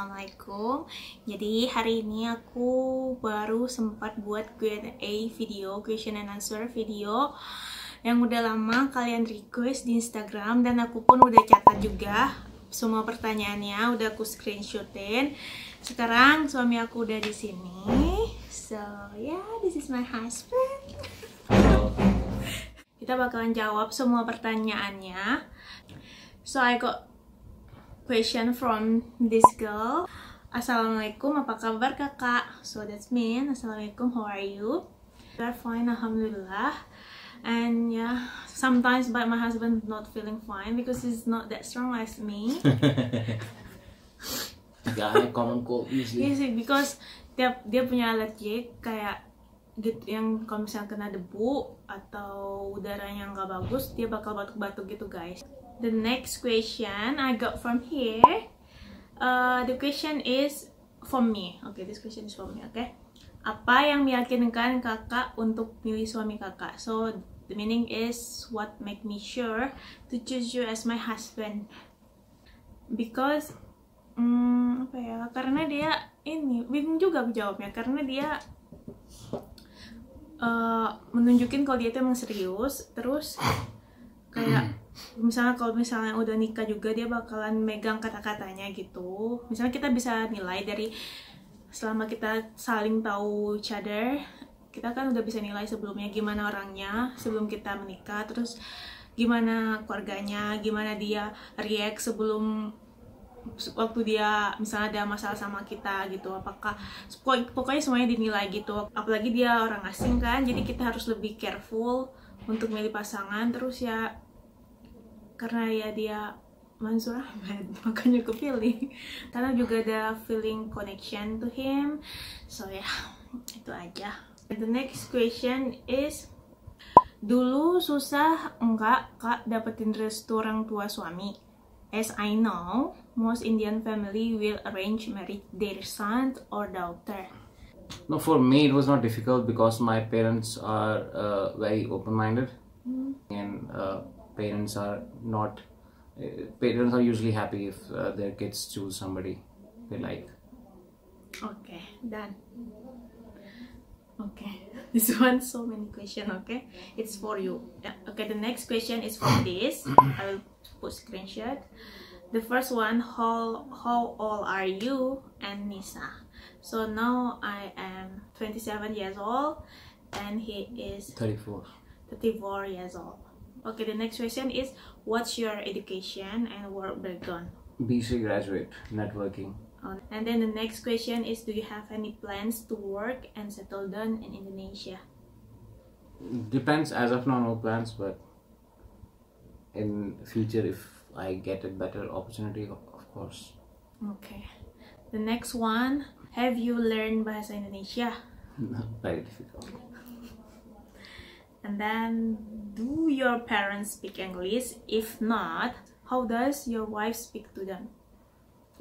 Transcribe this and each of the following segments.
Assalamualaikum. Jadi hari ini aku baru sempat buat Q&A video, question and answer video yang udah lama kalian request di Instagram, dan aku pun udah catat juga semua pertanyaannya, udah aku screenshotin. Sekarang suami aku udah di sini. So yeah, this is my husband. Kita bakalan jawab semua pertanyaannya. So I got question from this girl. Assalamualaikum, apa kabar kakak? So that's mean, Assalamualaikum, how are you? We're fine, alhamdulillah. And yeah, sometimes but my husband not feeling fine because he's not that strong as me. Yeah, common cold usually. Yes, because dia punya alergi kayak gitu, yang kalau misalnya kena debu atau udara yang nggak bagus, dia bakal batuk-batuk gitu guys. The next question I got from here. The question is from me. Okay, this question is from me. Okay. Apa yang meyakinkan kakak untuk pilih suami kakak? So the meaning is what make me sure to choose you as my husband? Because apa ya? Karena dia ini bingung juga aku jawabnya. Karena dia menunjukin kalau dia itu emang serius. Terus kayak misalnya kalau misalnya udah nikah juga dia bakalan megang kata-katanya gitu. Misalnya kita bisa nilai dari selama kita saling tahu each other, kita kan udah bisa nilai sebelumnya gimana orangnya sebelum kita menikah, terus gimana keluarganya, gimana dia react sebelum waktu dia misalnya ada masalah sama kita gitu, apakah pokoknya semuanya dinilai gitu. Apalagi dia orang asing kan, jadi kita harus lebih careful untuk milih pasangan. Terus ya karena ya dia Mansur Ahmad, makanya aku pilih karena juga ada feeling connection to him. So ya itu aja. The next question is, dulu susah enggak kak dapetin restu orang tua suami? As I know, most Indian family will arrange marriage their son or daughter. No, for me it was not difficult because my parents are very open-minded, and parents are usually happy if their kids choose somebody they like. Okay, done. Okay, this one so many question. Okay, it's for you. Yeah. Okay, the next question is from this. I will put screenshot. The first one, how old are you and Nisa? So now I am 27 years old and he is 34 years old. Okay, the next question is, what's your education and work background? BC graduate, networking. And then the next question is, do you have any plans to work and settle down in Indonesia? Depends, as of now no plans, but in future if I get a better opportunity, of course. Okay. The next one, have you learned Bahasa Indonesia? Very difficult. And then, do your parents speak English? If not, how does your wife speak to them?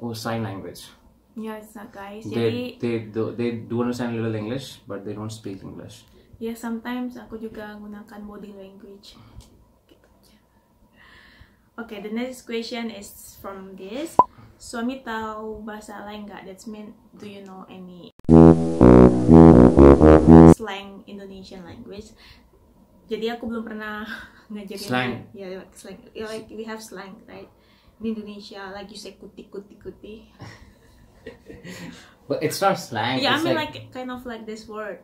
Oh, sign language. Yeah, it's not guys. They do understand a little English, but they don't speak English. Yeah, sometimes aku juga gunakan body language. Okay, the next question is from this. Suami tahu bahasa lain nggak? That's mean, do you know any slang Indonesian language? Jadi aku belum pernah ngajarin slang. Yeah, slang. Yeah, like we have slang, right? In Indonesia, like you say kuti. But it's not slang. Yeah, it's I mean like kind of like this word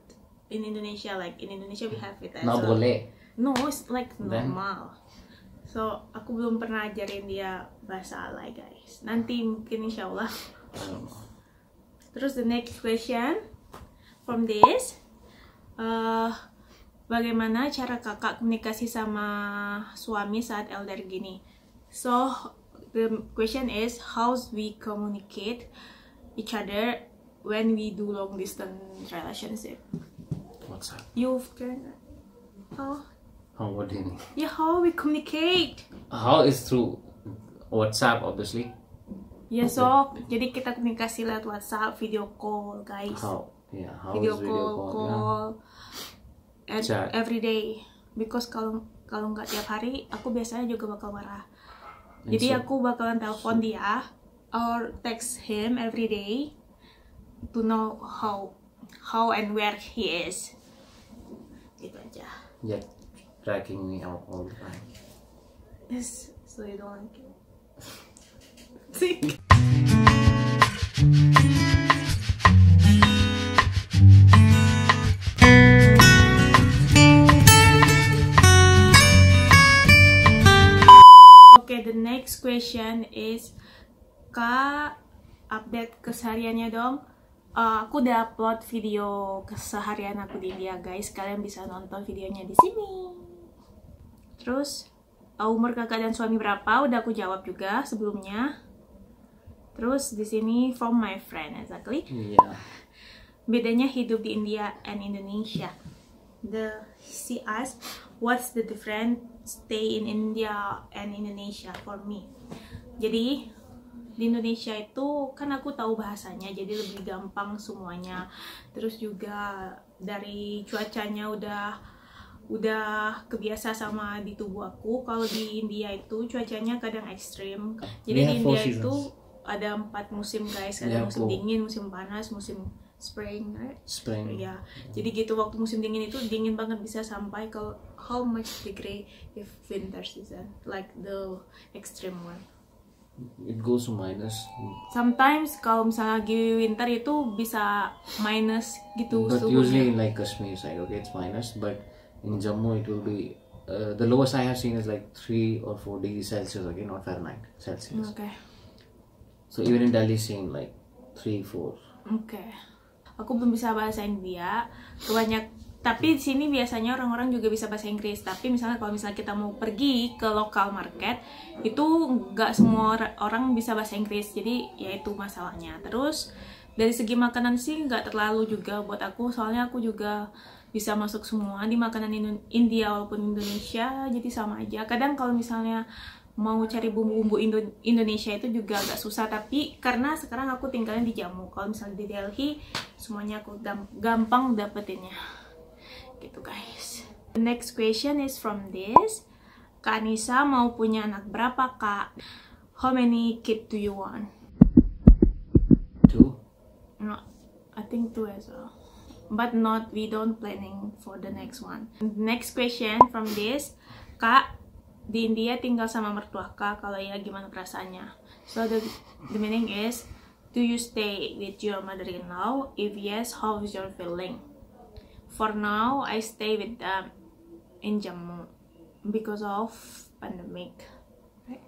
in Indonesia. Like in Indonesia we have it as no boleh. No, it's like normal. So aku belum pernah ajarin dia bahasa alay guys. Nanti mungkin insyaallah. Terus the next question from this. Bagaimana cara kakak komunikasi sama suami saat LDR gini? So the question is, how we communicate each other when we do long distance relationship? WhatsApp. You've turned how? How, what do you mean? Yeah, how we communicate? How is through WhatsApp, obviously. Yeah, so jadi kita komunikasi lewat WhatsApp, video call, guys. How? Yeah, how video is video call. Chat. Every day. Because kalau nggak tiap hari, aku biasanya juga bakal marah. Jadi aku bakalan telepon dia or text him every day to know how and where he is. Gitu aja. Yeah, tracking me out all the time. Yes, so you don't like it. See? Okay, the next question is, Kak, update kesehariannya dong. Aku udah upload video keseharian aku di India, guys. Kalian bisa nonton videonya di sini. Terus, umur kakak dan suami berapa? Udah aku jawab juga sebelumnya. Terus di sini from my friend, exactly. Yeah. Bedanya hidup di India and Indonesia. She asked, what's the difference stay in India and Indonesia for me? Jadi di Indonesia itu kan aku tahu bahasanya, jadi lebih gampang semuanya. Terus juga dari cuacanya udah kebiasa sama di tubuh aku. Kalau di India itu cuacanya kadang ekstrim. Jadi di India itu ada 4 musim, guys. Ada musim dingin, musim panas, musim spring, right? Spring. Ya, jadi gitu. Waktu musim dingin itu dingin banget, bisa sampai ke how much degree if winter season, like the extreme one. It goes to minus. Sometimes kalau misalnya lagi winter itu bisa minus gitu. But usually in like Kashmir side, okay, it's minus. But in Jammu it will be the lowest I have seen is like 3 or 4 degrees Celsius, okay, not Fahrenheit, Celsius. Okay. So even in Delhi same like 3, 4. Okay. Aku belum bisa bahasa India banyak, tapi di sini biasanya orang-orang juga bisa bahasa Inggris. Tapi misalnya kalau misalnya kita mau pergi ke local market, itu nggak semua orang bisa bahasa Inggris, jadi ya itu masalahnya. Terus dari segi makanan sih nggak terlalu juga buat aku, soalnya aku juga bisa masuk semua di makanan India walaupun Indonesia, jadi sama aja. Kadang kalau misalnya mau cari bumbu-bumbu Indonesia itu juga agak susah, tapi karena sekarang aku tinggalnya di Jammu. Kalau misalnya di Delhi semuanya aku gampang dapetinnya gitu, guys. The next question is from this. Kak Anissa mau punya anak berapa, Kak? How many kids do you want? 2. No, I think 2 as well, but we don't planning for the next one. Next question from this. Kak, di India tinggal sama mertua Kak, kalau ya gimana perasaannya? So the meaning is, do you stay with your mother-in-law? If yes, how is your feeling? For now, I stay with them in Jammu because of pandemic. Right?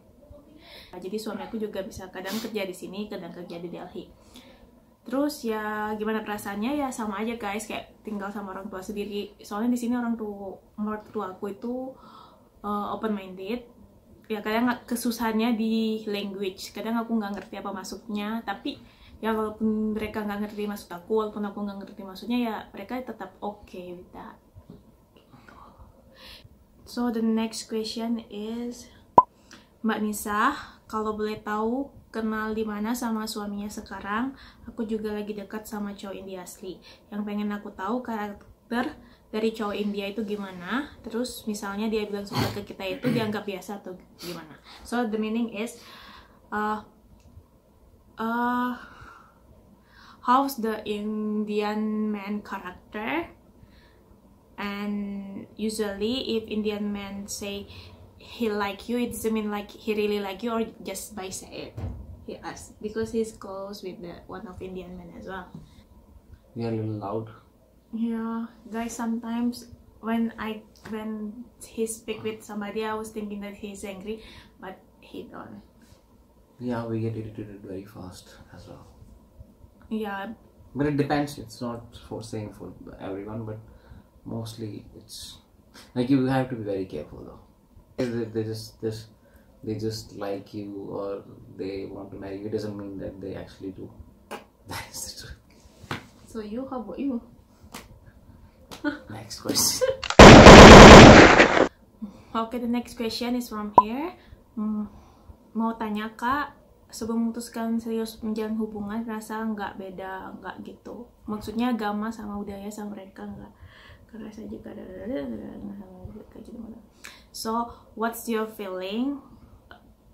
Nah, jadi suami aku juga bisa kadang kerja di sini, kadang kerja di Delhi. Terus ya gimana perasaannya, ya sama aja, guys, kayak tinggal sama orang tua sendiri. Soalnya di sini orang tua aku itu open minded. Ya kadang kesusahannya di language, kadang aku nggak ngerti apa maksudnya, tapi ya walaupun mereka nggak ngerti maksud aku, walaupun aku nggak ngerti maksudnya, ya mereka tetap okay with that. So the next question is, Mbak Nisa, kalau boleh tahu kenal di mana sama suaminya sekarang? Aku juga lagi dekat sama cowok India asli. Yang pengen aku tahu karakter dari cowok India itu gimana. Terus misalnya dia bilang suka ke kita itu dianggap biasa atau gimana. So the meaning is, how's the Indian man character? And usually if Indian man say he like you, it doesn't mean like he really like you or just by say it. He asked because he's close with one of Indian men as well. You're a little loud. Yeah, guys, sometimes when he speak with somebody, I was thinking that he's angry, but he don't. Yeah, we get irritated very fast as well. Yeah. But it depends. It's not for saying for everyone, but mostly it's like you have to be very careful though. They just like you or they want to marry you. It doesn't mean that they actually do. That is the truth. So how about you? Next question. Okay, the next question is from here. Mau tanya, Kak, sebelum memutuskan serius menjalin hubungan, rasa nggak beda, nggak gitu? Maksudnya agama sama budaya sama mereka nggak kerasa juga. So, what's your feeling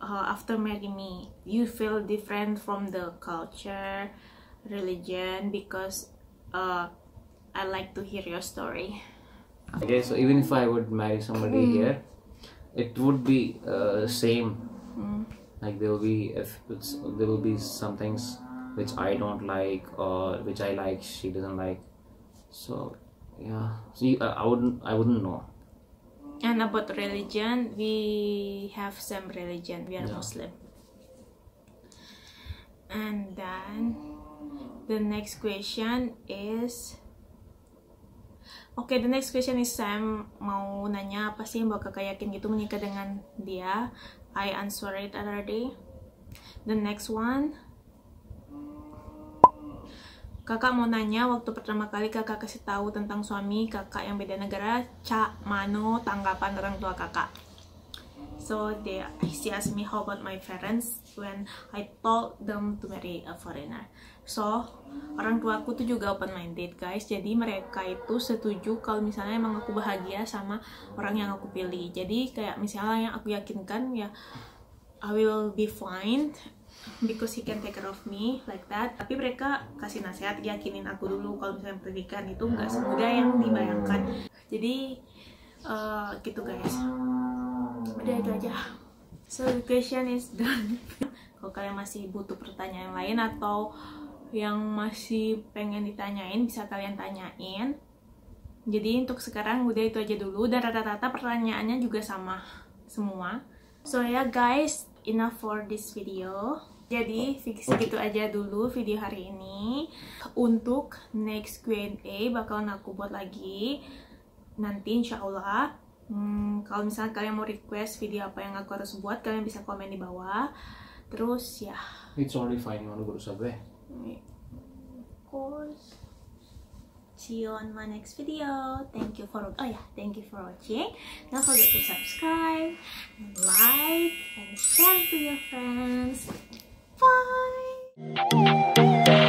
after marrying me, you feel different from the culture, religion, because I like to hear your story. Okay, so even if I would marry somebody here, it would be same. Like there will be some things which I don't like or which I like she doesn't like. So yeah, see, I wouldn't know. And about religion, we have same religion. We are Muslim. And then the next question is, the next question is Sam mau nanya apa sih yang bakal kakak yakin gitu menikah dengan dia. I answer it already. The next one, kakak mau nanya waktu pertama kali kakak kasih tahu tentang suami kakak yang beda negara, cak mano tanggapan orang tua kakak. So she asked me how about my parents when I told them to marry a foreigner. So orang tuaku tuh juga open minded guys, jadi mereka itu setuju kalau misalnya emang aku bahagia sama orang yang aku pilih. Jadi kayak misalnya yang aku yakinkan ya I will be fine because he can take care of me like that. Tapi mereka kasih nasihat, yakinin aku dulu kalau misalnya pernikahan itu nggak semudah yang dibayangkan. Jadi gitu guys. Udah itu aja. So the question is done. Kalau kalian masih butuh pertanyaan lain atau yang masih pengen ditanyain, bisa kalian tanyain. Jadi untuk sekarang udah itu aja dulu, dan rata-rata pertanyaannya juga sama semua. So ya guys, enough for this video. Jadi segitu aja dulu video hari ini. Untuk next Q&A bakalan aku buat lagi nanti insya Allah. Kalau misalnya kalian mau request video apa yang aku harus buat, kalian bisa komen di bawah. Terus ya, It's only fine, you want to go to Subway? Of course. See you on my next video. Thank you for watching. Don't forget to subscribe, like, and share to your friends. Bye.